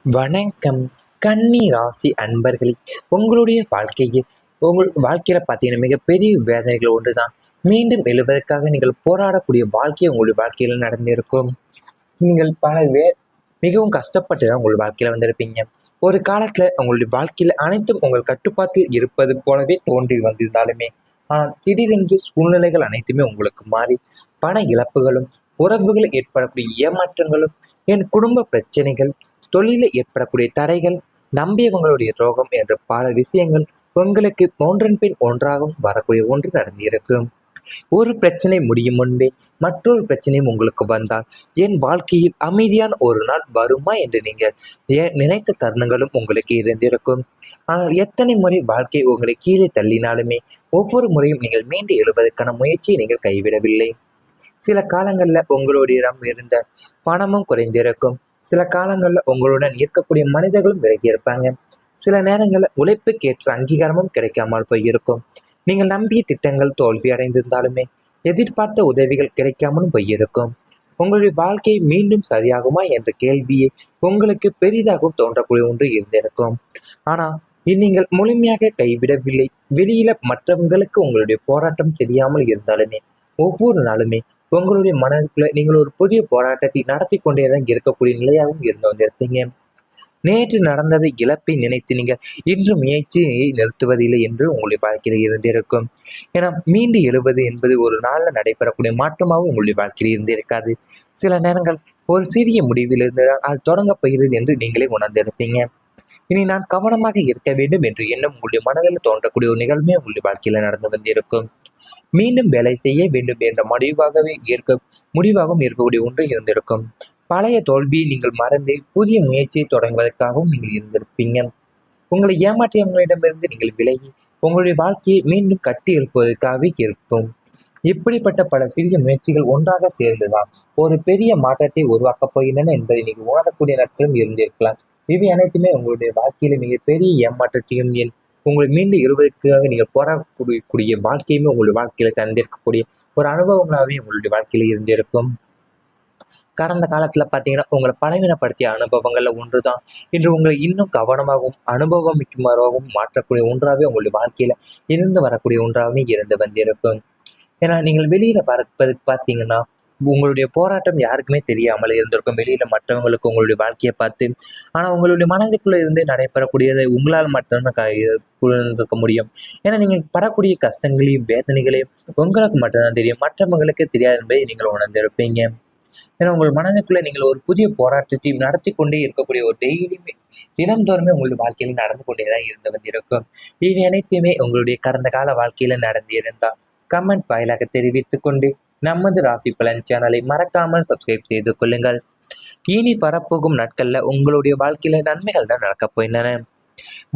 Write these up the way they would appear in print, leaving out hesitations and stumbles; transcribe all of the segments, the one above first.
வணக்கம். கன்னி ராசி அன்பர்களே, உங்களுடைய உங்கள் வாழ்க்கையில் பார்த்தீங்கன்னா மிகப்பெரிய வேதனைகள் ஒன்று தான். மீண்டும் எழுவதற்காக நீங்கள் போராடக்கூடிய வாழ்க்கை உங்களுடைய வாழ்க்கையில் நடந்திருக்கும். நீங்கள் மிகவும் கஷ்டப்பட்டு தான் உங்கள் வாழ்க்கையில் வந்திருப்பீங்க. ஒரு காலத்தில் உங்களுடைய வாழ்க்கையில் அனைத்தும் உங்கள் கட்டுப்பாட்டில் இருப்பது போலவே தோன்றி வந்திருந்தாலுமே, ஆனால் திடீரென்று சூழ்நிலைகள் அனைத்துமே உங்களுக்கு மாறி பண இழப்புகளும், உறவுகளில் ஏற்படக்கூடிய ஏமாற்றங்களும், என் குடும்ப பிரச்சனைகள், தொழிலில் ஏற்படக்கூடிய தடைகள், நம்பியவங்களுடைய துரோகம் என்ற பல விஷயங்கள் உங்களுக்கு ஒன்றன் பின் ஒன்றாகவும் வரக்கூடிய ஒன்று நடந்திருக்கும். ஒரு பிரச்சனை முடியும் முன்பே மற்றொரு பிரச்சனையும் உங்களுக்கு வந்தால், என் வாழ்க்கையில் அமைதியான ஒரு நாள் வருமா என்று நீங்கள் நினைத்த தருணங்களும் உங்களுக்கு இருந்திருக்கும். ஆனால் எத்தனை முறை வாழ்க்கை உங்களை கீழே தள்ளினாலுமே, ஒவ்வொரு முறையும் நீங்கள் மீண்டு எழுவதற்கான முயற்சியை நீங்கள் கைவிடவில்லை. சில காலங்களில் உங்களுடைய இருந்த பணமும் குறைந்திருக்கும். சில காலங்களில் உங்களுடன் இருக்கக்கூடிய மனிதர்களும் விலகி இருப்பாங்க. சில நேரங்களில் உழைப்புக்கேற்ற அங்கீகாரமும் கிடைக்காமல் போயிருக்கும். நீங்கள் நம்பிய திட்டங்கள் தோல்வி அடைந்திருந்தாலுமே எதிர்பார்த்த உதவிகள் கிடைக்காமலும் போயிருக்கும். உங்களுடைய வாழ்க்கை மீண்டும் சரியாகுமா என்ற கேள்வியை உங்களுக்கு பெரிதாகவும் தோன்றக்கூடிய ஒன்று இருந்திருக்கும். ஆனால் நீங்கள் முழுமையாக கைவிடவில்லை. வெளியில மற்றவங்களுக்கு உங்களுடைய போராட்டம் தெரியாமல் இருந்தாலுமே ஒவ்வொரு நாளுமே உங்களுடைய மனதுக்குள்ள நீங்கள் ஒரு புதிய போராட்டத்தை நடத்தி கொண்டே தான் இருக்கக்கூடிய நிலையாகவும் இருந்து வந்திருப்பீங்க. நேற்று நடந்ததை இழப்பை நினைத்து நீங்கள் இன்று முயற்சியை நிறுத்துவதில்லை என்று உங்களுடைய வாழ்க்கையில் இருந்திருக்கும். ஏன்னா மீண்டு எழுவது என்பது ஒரு நாளில் நடைபெறக்கூடிய மாற்றமாகவும் உங்களுடைய வாழ்க்கையில் இருந்திருக்காது. சில நேரங்கள் ஒரு சிறிய முடிவிலிருந்து அது தொடங்கப் போகிறது என்று நீங்களே உணர்ந்திருப்பீங்க. இனி நான் கவனமாக இருக்க வேண்டும் என்று எண்ணம் உங்களுடைய மனதில் தோன்றக்கூடிய ஒரு நிகழ்வுமே உங்களுடைய வாழ்க்கையில் நடந்து வந்திருக்கும். மீண்டும் வேலை செய்ய வேண்டும் என்ற முடிவாகவும் இருக்கக்கூடிய ஒன்று இருந்திருக்கும். பழைய தோல்வியை நீங்கள் மறந்து புதிய முயற்சியை தொடங்குவதற்காகவும் நீங்கள் இருந்திருப்பீங்க. உங்களை ஏமாற்றியவங்களிடமிருந்து நீங்கள் விலகி உங்களுடைய வாழ்க்கையை மீண்டும் கட்டி எழுப்புவதற்காகவே இருக்கும். இப்படிப்பட்ட பல சிறிய முயற்சிகள் ஒன்றாக சேர்ந்துதான் ஒரு பெரிய மாற்றத்தை உருவாக்கப் போகின்றன என்பதை நீங்கள் உணரக்கூடிய நாட்களும் இருந்திருக்கலாம். இவை அனைத்துமே உங்களுடைய வாழ்க்கையில மிகப்பெரிய ஏமாற்றத்தையும் உங்களை மீண்டும் எழுவதற்காக நீங்கள் போராடக்கூடிய வாழ்க்கையுமே உங்களுடைய வாழ்க்கையில தந்திருக்கக்கூடிய ஒரு அனுபவங்களாகவே உங்களுடைய வாழ்க்கையில இருந்திருக்கும். கடந்த காலத்துல பார்த்தீங்கன்னா உங்களை பலவீனப்படுத்திய அனுபவங்கள்ல ஒன்றுதான் இன்று உங்களை இன்னும் கவனமாகவும் அனுபவம் மிக்கமாகவும் மாற்றக்கூடிய ஒன்றாகவே உங்களுடைய வாழ்க்கையில இருந்து வரக்கூடிய ஒன்றாகவே இருந்து வந்திருக்கும். ஏன்னா நீங்கள் வெளியில பார்ப்பதுக்கு பார்த்தீங்கன்னா உங்களுடைய போராட்டம் யாருக்குமே தெரியாமல் இருந்திருக்கும். வெளியில மற்றவங்களுக்கு உங்களுடைய வாழ்க்கையை பார்த்து. ஆனா உங்களுடைய மனதுக்குள்ள இருந்து நடைபெறக்கூடியதை உங்களால் மட்டும்தான் புரிந்திருக்க முடியும். ஏன்னா நீங்க படக்கூடிய கஷ்டங்களையும் வேதனைகளையும் உங்களுக்கு மட்டும்தான் தெரியும். மற்றவங்களுக்கு தெரியாது என்பதை நீங்கள் உணர்ந்திருப்பீங்க. ஏன்னா உங்கள் மனதுக்குள்ள நீங்கள் ஒரு புதிய போராட்டத்தை நடத்தி கொண்டே இருக்கக்கூடிய ஒரு டெய்லியுமே தினம்தோறுமே உங்களுடைய வாழ்க்கையில நடந்து கொண்டேதான் இருந்து வந்திருக்கும். இவை அனைத்துமே உங்களுடைய கடந்த கால வாழ்க்கையில நடந்திருந்தால் கமெண்ட் வாயிலாக தெரிவித்துக் கொண்டு நமது ராசி பலன் சேனலை மறக்காமல் சப்ஸ்கிரைப் செய்து கொள்ளுங்கள். இனி வரப்போகும் நாட்கள்ல உங்களுடைய வாழ்க்கையில நன்மைகள் தான் நடக்கப் போகின்றன.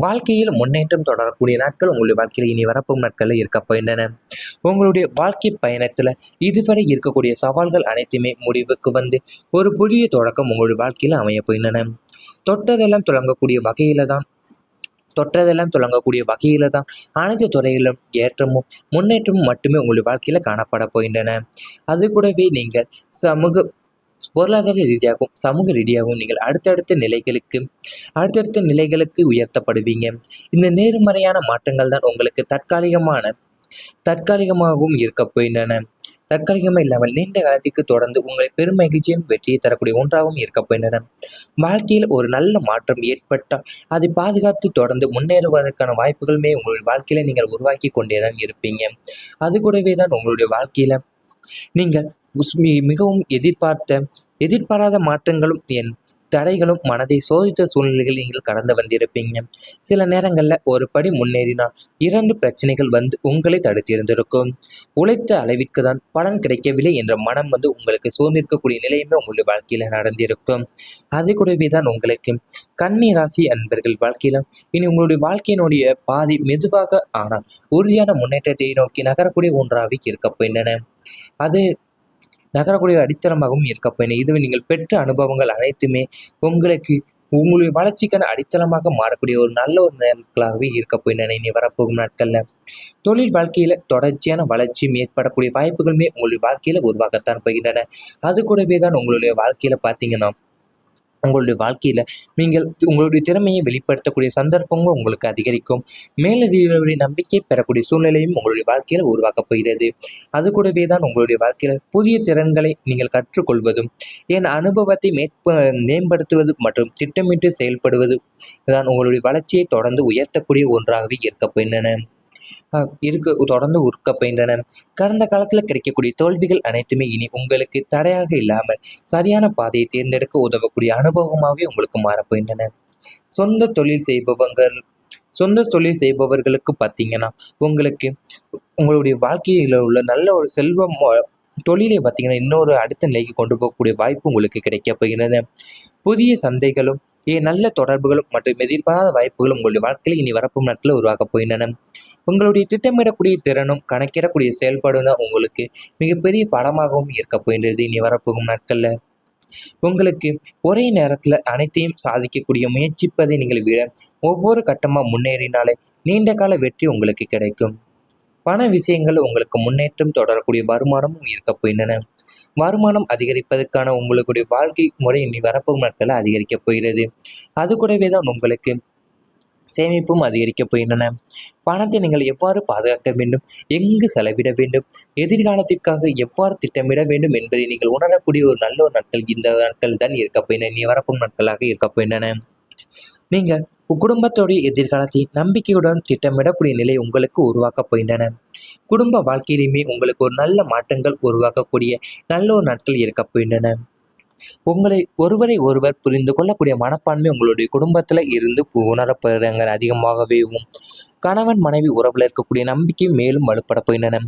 வாழ்க்கையில் முன்னேற்றம் தொடரக்கூடிய நாட்கள் உங்களுடைய வாழ்க்கையில் இனி வரப்போகும் நாட்கள்ல இருக்க போகின்றன. உங்களுடைய வாழ்க்கை பயணத்துல இதுவரை இருக்கக்கூடிய சவால்கள் அனைத்துமே முடிவுக்கு வந்து ஒரு புதிய தொடக்கம் உங்களுடைய வாழ்க்கையில அமைய போகின்றன. தொட்டதெல்லாம் தொடங்கக்கூடிய வகையில தான் அனைத்து துறைகளிலும் ஏற்றமும் முன்னேற்றமும் மட்டுமே உங்களுடைய வாழ்க்கையில காணப்பட போகின்றன. அது கூடவே நீங்கள் பொருளாதார ரீதியாகவும் சமூக ரீதியாகவும் நீங்கள் அடுத்தடுத்த நிலைகளுக்கு உயர்த்தப்படுவீங்க. இந்த நேர்மறையான மாற்றங்கள் தான் உங்களுக்கு தற்காலிகமாகவும் இருக்க போகின்றன. தற்காலிகமாக இல்லாமல் நீண்ட காலத்திற்கு தொடர்ந்து உங்களை பெரும் மகிழ்ச்சியும் வெற்றியை தரக்கூடிய ஒன்றாகவும் இருக்க போகின்றன. வாழ்க்கையில் ஒரு நல்ல மாற்றம் ஏற்பட்டால் அதை பாதுகாத்து தொடர்ந்து முன்னேறுவதற்கான வாய்ப்புகளுமே உங்களுடைய வாழ்க்கையில நீங்கள் உருவாக்கி கொண்டேதான் இருப்பீங்க. அது கூடவே தான் உங்களுடைய வாழ்க்கையில நீங்கள் மிகவும் எதிர்பாராத மாற்றங்களும் தடைகளும் மனதை சோதித்த சூழ்நிலைகள் நீங்கள் கடந்து வந்திருப்பீங்க. சில நேரங்களில் ஒரு படி முன்னேறினால் 2 பிரச்சனைகள் வந்து உங்களை தடுத்திருந்திருக்கும். உழைத்த அளவிற்கு தான் பலன் கிடைக்கவில்லை என்ற மனம் வந்து உங்களுக்கு சோர்ந்திருக்கக்கூடிய நிலையுமே உங்களுடைய வாழ்க்கையில நடந்திருக்கும். அது கூடவே தான் உங்களுக்கு கன்னி ராசி அன்பர்கள் வாழ்க்கையில இனி உங்களுடைய வாழ்க்கையினுடைய பாதி மெதுவாக ஆனால் உறுதியான முன்னேற்றத்தை நோக்கி நகரக்கூடிய ஒன்றாக இருக்க போகின்றன. அது நகரக்கூடிய அடித்தளமாகவும் இருக்க போயின. இதுவே நீங்கள் பெற்ற அனுபவங்கள் அனைத்துமே உங்களுடைய வளர்ச்சிக்கான அடித்தளமாக மாறக்கூடிய ஒரு நல்ல ஒரு நாட்களாகவே இருக்க போயின இனி வரப்போகும் நாட்கள்ல. தொழில் வாழ்க்கையில தொடர்ச்சியான வளர்ச்சியும் ஏற்படக்கூடிய வாய்ப்புகளுமே உங்களுடைய வாழ்க்கையில உருவாகத்தான் போகின்றன. அது கூடவே தான் உங்களுடைய வாழ்க்கையில பார்த்தீங்கன்னா உங்களுடைய வாழ்க்கையில் நீங்கள் உங்களுடைய திறமையை வெளிப்படுத்தக்கூடிய சந்தர்ப்பங்களும் உங்களுக்கு அதிகரிக்கும். மேலதிகாரிகளுடைய நம்பிக்கை பெறக்கூடிய சூழ்நிலையும் உங்களுடைய வாழ்க்கையில் உருவாக்கப் போகிறது. அது கூடவே தான் உங்களுடைய வாழ்க்கையில் புதிய திறன்களை நீங்கள் கற்றுக்கொள்வதும் என் அனுபவத்தை மேம்படுத்துவது மற்றும் திட்டமிட்டு செயல்படுவது தான் உங்களுடைய வளர்ச்சியை தொடர்ந்து உயர்த்தக்கூடிய ஒன்றாகவே இருக்கப்போகின்றன. தொடர்ந்து உருக்க பயின்றன. கடந்த காலத்தில் கிடைக்கக்கூடிய தோல்விகள் அனைத்துமே இனி உங்களுக்கு தடையாக இல்லாமல் சரியான பாதையை தேர்ந்தெடுக்க உதவக்கூடிய அனுபவமாகவே உங்களுக்கு மாறப்போகின்றன. சொந்த தொழில் செய்பவர்கள் சொந்த தொழில் செய்பவர்களுக்கு பார்த்தீங்கன்னா உங்களுக்கு உங்களுடைய வாழ்க்கையில் உள்ள நல்ல ஒரு செல்வம் தொழிலை பார்த்தீங்கன்னா இன்னொரு அடுத்த நிலைக்கு கொண்டு போகக்கூடிய வாய்ப்பு உங்களுக்கு கிடைக்கப் போகிறது. புதிய சந்தைகளும் நல்ல தொடர்புகளும் மற்றும் எதிர்பாராத வாய்ப்புகளும் உங்களுடைய வாழ்க்கையில் இனி வரப்பும் நாட்களில் உருவாக்கப் போகின்றன. உங்களுடைய திட்டமிடக்கூடிய திறனும் கணக்கிடக்கூடிய செயல்பாடும் தான் உங்களுக்கு மிகப்பெரிய பலமாகவும் இருக்கப் போகின்றது இனி வரப்போகும் நாட்களில். உங்களுக்கு ஒரே நேரத்தில் அனைத்தையும் சாதிக்கக்கூடிய முயற்சிப்பதை நீங்கள் விட ஒவ்வொரு கட்டமாக முன்னேறினாலே நீண்ட கால வெற்றி உங்களுக்கு கிடைக்கும். பண விஷயங்கள் உங்களுக்கு முன்னேற்றம் தொடரக்கூடிய வருமானமும் இருக்கப் போகின்றன. வருமானம் அதிகரிப்பதற்கான உங்களுடைய வாழ்க்கை முறை இனி வரப்போகும் நாட்களில் அதிகரிக்கப் போகிறது. அது கூடவே தான் உங்களுக்கு சேமிப்பும் அதிகரிக்கப் போகின்றன. பணத்தை நீங்கள் எவ்வாறு பாதுகாக்க வேண்டும், எங்கு செலவிட வேண்டும், எதிர்காலத்திற்காக எவ்வாறு திட்டமிட வேண்டும் என்பதை நீங்கள் உணரக்கூடிய ஒரு நல்ல ஒரு நாட்கள் இந்த நாட்கள் தான் இருக்கப் போகின்றன. இனி வரப்போகும் நாட்களாக இருக்கப் போகின்றன. நீங்கள் குடும்பத்தோடைய எதிர்காலத்தை நம்பிக்கையுடன் திட்டமிடக்கூடிய நிலை உங்களுக்கு உருவாக்கப் போகின்றன. குடும்ப வாழ்க்கையிலுமே உங்களுக்கு ஒரு நல்ல மாற்றங்கள் உருவாக்கக்கூடிய நல்ல ஒரு நாட்கள் இருக்கப் போகின்றன. உங்களை ஒருவரை ஒருவர் புரிந்து கொள்ளக்கூடிய மனப்பான்மை உங்களுடைய குடும்பத்தில் இருந்து உணரப்படுறாங்க அதிகமாகவேவும். கணவன் மனைவி உறவில் இருக்கக்கூடிய நம்பிக்கை மேலும் வலுப்பட போகின்றன.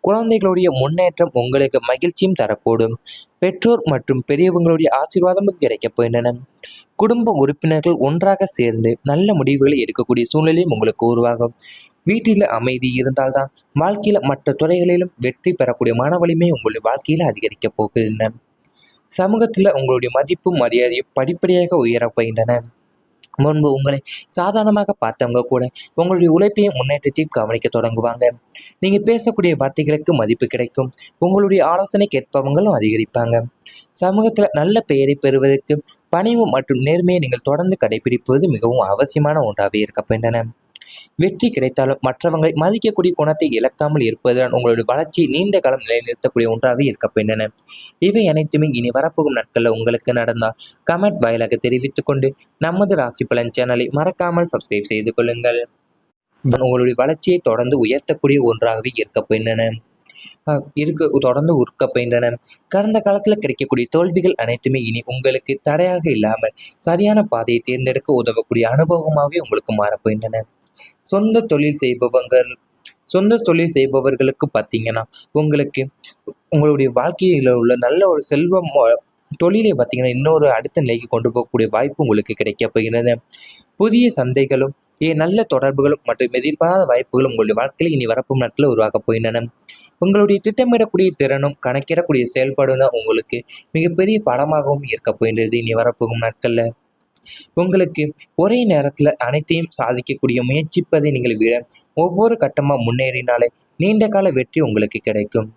குழந்தைகளுடைய முன்னேற்றம் உங்களுக்கு மகிழ்ச்சியும் தரக்கூடும். பெற்றோர் மற்றும் பெரியவங்களுடைய ஆசீர்வாதமும் கிடைக்கப் போகின்றன. குடும்ப உறுப்பினர்கள் ஒன்றாக சேர்ந்து நல்ல முடிவுகளை எடுக்கக்கூடிய சூழ்நிலையும் உங்களுக்கு உருவாகும். வீட்டில் அமைதி இருந்தால்தான் வாழ்க்கையில் மற்ற துறைகளிலும் வெற்றி பெறக்கூடிய மன வலிமை உங்களுடைய வாழ்க்கையில் அதிகரிக்கப் போகின்றன. சமூகத்தில் உங்களுடைய மதிப்பும் மரியாதையும் படிப்படியாக உயரப் போகின்றன. முன்பு உங்களை சாதாரணமாக பார்த்தவங்க கூட உங்களுடைய உழைப்பையும் முன்னேற்றத்தையும் கவனிக்க தொடங்குவாங்க. நீங்கள் பேசக்கூடிய வார்த்தைகளுக்கு மதிப்பு கிடைக்கும். உங்களுடைய ஆலோசனை கேட்பவங்களும் அதிகரிப்பாங்க. சமூகத்தில் நல்ல பெயரை பெறுவதற்கு பணிவு மற்றும் நேர்மையை நீங்கள் தொடர்ந்து கடைபிடிப்பது மிகவும் அவசியமான ஒன்றாகவே இருக்கின்றன. வெற்றி கிடைத்தாலும் மற்றவங்களை மதிக்கக்கூடிய குணத்தை இழக்காமல் இருப்பதுதான் உங்களுடைய வளர்ச்சி நீண்ட காலம் நிலைநிறுத்தக்கூடிய ஒன்றாகவே இருக்கின்றன. இவை அனைத்துமே இனி வரப்போகும் நாட்களில் உங்களுக்கு நடந்தால் கமெண்ட் வாயிலாக தெரிவித்துக் கொண்டு நமது ராசி பலன் சேனலை மறக்காமல் சப்ஸ்கிரைப் செய்து கொள்ளுங்கள். உங்களுடைய வளர்ச்சியை தொடர்ந்து உயர்த்தக்கூடிய ஒன்றாகவே இருக்கின்றன. தொடர்ந்து உருக்க பயின்றன. கடந்த காலத்தில் கிடைக்கக்கூடிய தோல்விகள் அனைத்துமே இனி உங்களுக்கு தடையாக இல்லாமல் சரியான பாதையை தேர்ந்தெடுக்க உதவக்கூடிய அனுபவமாகவே உங்களுக்கு மாறப்போகின்றன. சொந்த தொழில் செய்பவர்களுக்கு பார்த்தீங்கன்னா உங்களுக்கு உங்களுடைய வாழ்க்கையில் உள்ள நல்ல ஒரு செல்வம் தொழிலை பார்த்தீங்கன்னா இன்னொரு அடுத்த நிலைக்கு கொண்டு போகக்கூடிய வாய்ப்பு உங்களுக்கு கிடைக்கப் போகிறது. புதிய சந்தைகளும் நல்ல தொடர்புகளும் மற்றும் எதிர்பாராத வாய்ப்புகளும் உங்களுடைய வாழ்க்கையில் இனி வரப்பும் நாட்களில் உருவாக்கப் போகின்றன. உங்களுடைய திட்டமிடக்கூடிய திறனும் கணக்கிடக்கூடிய செயல்பாடும் தான் உங்களுக்கு மிகப்பெரிய பலமாகவும் இருக்கப் போகின்றது இனி வரப்போகும் நாட்களில். உங்களுக்கு ஒரே நேரத்தில் அனைத்தையும் சாதிக்கக்கூடிய முயற்சிப்பதை நீங்கள் விட ஒவ்வொரு கட்டமாக முன்னேறினாலே நீண்ட கால வெற்றி உங்களுக்கு கிடைக்கும்.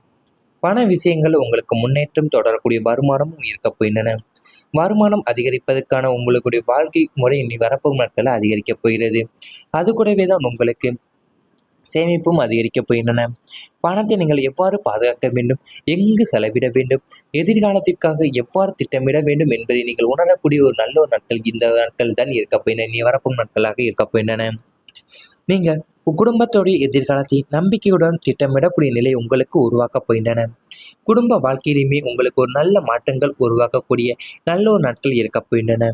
பண விஷயங்கள் உங்களுக்கு முன்னேற்றம் தொடரக்கூடிய வருமானமும் இருக்கப் போகின்றன. வருமானம் அதிகரிப்பதற்கான உங்களுடைய வாழ்க்கை முறை இனி வரப்போகும் நாட்களில் அதிகரிக்கப் போகிறது. அது கூடவே தான் உங்களுக்கு சேமிப்பும் அதிகரிக்கப் போகின்றன. பணத்தை நீங்கள் எவ்வாறு பாதுகாக்க வேண்டும், எங்கு செலவிட வேண்டும், எதிர்காலத்திற்காக எவ்வாறு திட்டமிட வேண்டும் என்பதை நீங்கள் உணரக்கூடிய ஒரு நல்ல ஒரு நாட்கள் இந்த நாட்கள் தான் இருக்கப் போகின்றன. இனி வரப்போகும் நாட்களாக இருக்கப் போகின்றன. நீங்கள் குடும்பத்தோடைய எதிர்காலத்தை நம்பிக்கையுடன் திட்டமிடக்கூடிய நிலை உங்களுக்கு உருவாக்கப் போகின்றன. குடும்ப வாழ்க்கையிலுமே உங்களுக்கு ஒரு நல்ல மாற்றங்கள் உருவாக்கக்கூடிய நல்ல ஒரு நாட்கள் இருக்கப் போகின்றன.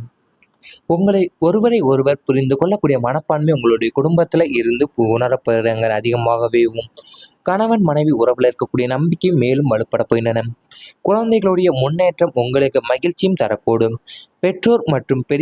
உங்களை ஒருவரை ஒருவர் புரிந்து கொள்ளக்கூடிய மனப்பான்மை உங்களுடைய குடும்பத்தில் இருந்து உணரப்படுறாங்க அதிகமாகவேவும். கணவன் மனைவி உறவில் இருக்கக்கூடிய நம்பிக்கை மேலும் வலுப்பட போகின்றன. குழந்தைகளுடைய முன்னேற்றம் உங்களுக்கு மகிழ்ச்சியும் தரக்கூடும். பெற்றோர் மற்றும் பெரிய